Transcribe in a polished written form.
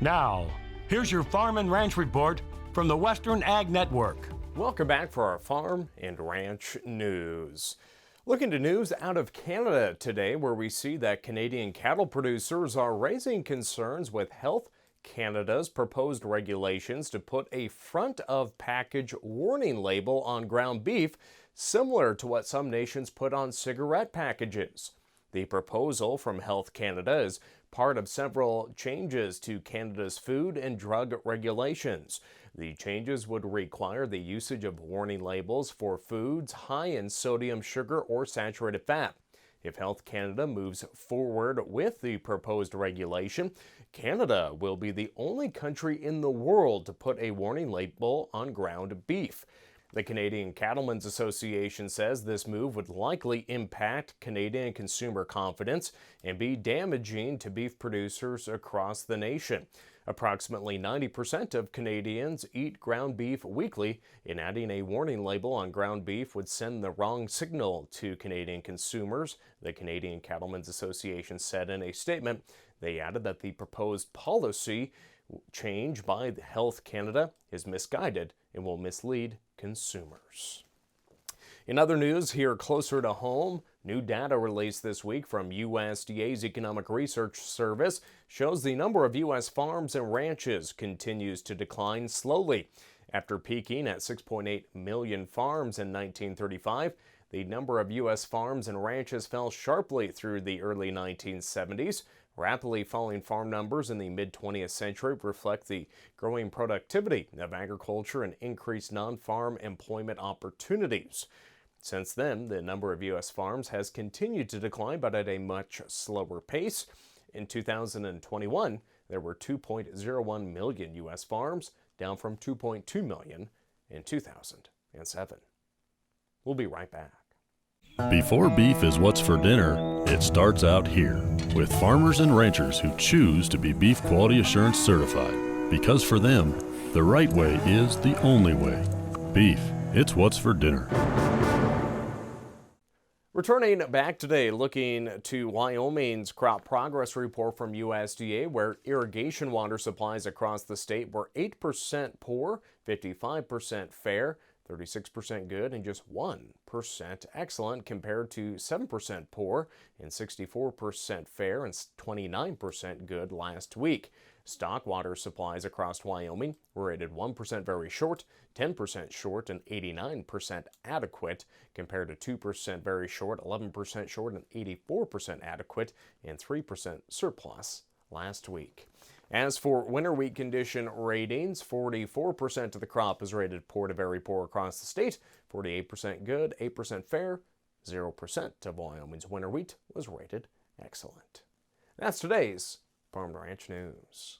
Now, here's your Farm and Ranch Report from the Western Ag Network. Welcome back for our Farm and Ranch News. Looking to news out of Canada today, where we see that Canadian cattle producers are raising concerns with Health Canada's proposed regulations to put a front of package warning label on ground beef, similar to what some nations put on cigarette packages. The proposal from Health Canada is part of several changes to Canada's food and drug regulations. The changes would require the usage of warning labels for foods high in sodium, sugar, or saturated fat. If Health Canada moves forward with the proposed regulation, Canada will be the only country in the world to put a warning label on ground beef. The Canadian Cattlemen's Association says this move would likely impact Canadian consumer confidence and be damaging to beef producers across the nation. Approximately 90% of Canadians eat ground beef weekly, and adding a warning label on ground beef would send the wrong signal to Canadian consumers, the Canadian Cattlemen's Association said in a statement. They added that the proposed policy change by Health Canada is misguided and will mislead consumers. In other news, here closer to home, new data released this week from USDA's Economic Research Service shows the number of U.S. farms and ranches continues to decline slowly. After peaking at 6.8 million farms in 1935, the number of U.S. farms and ranches fell sharply through the early 1970s. Rapidly falling farm numbers in the mid-20th century reflect the growing productivity of agriculture and increased non-farm employment opportunities. Since then, the number of U.S. farms has continued to decline, but at a much slower pace. In 2021, there were 2.01 million U.S. farms, down from 2.2 million in 2007. We'll be right back. Before beef is what's for dinner, it starts out here with farmers and ranchers who choose to be Beef Quality Assurance certified. Because for them, the right way is the only way. Beef, it's what's for dinner. Returning back today, looking to Wyoming's crop progress report from USDA, where irrigation water supplies across the state were 8% poor, 55% fair, 36% good, and just 1% excellent, compared to 7% poor and 64% fair and 29% good last week. Stock water supplies across Wyoming were rated 1% very short, 10% short, and 89% adequate, compared to 2% very short, 11% short, and 84% adequate, and 3% surplus last week. As for winter wheat condition ratings, 44% of the crop is rated poor to very poor across the state, 48% good, 8% fair, 0% of Wyoming's winter wheat was rated excellent. That's today's Farm and Ranch News.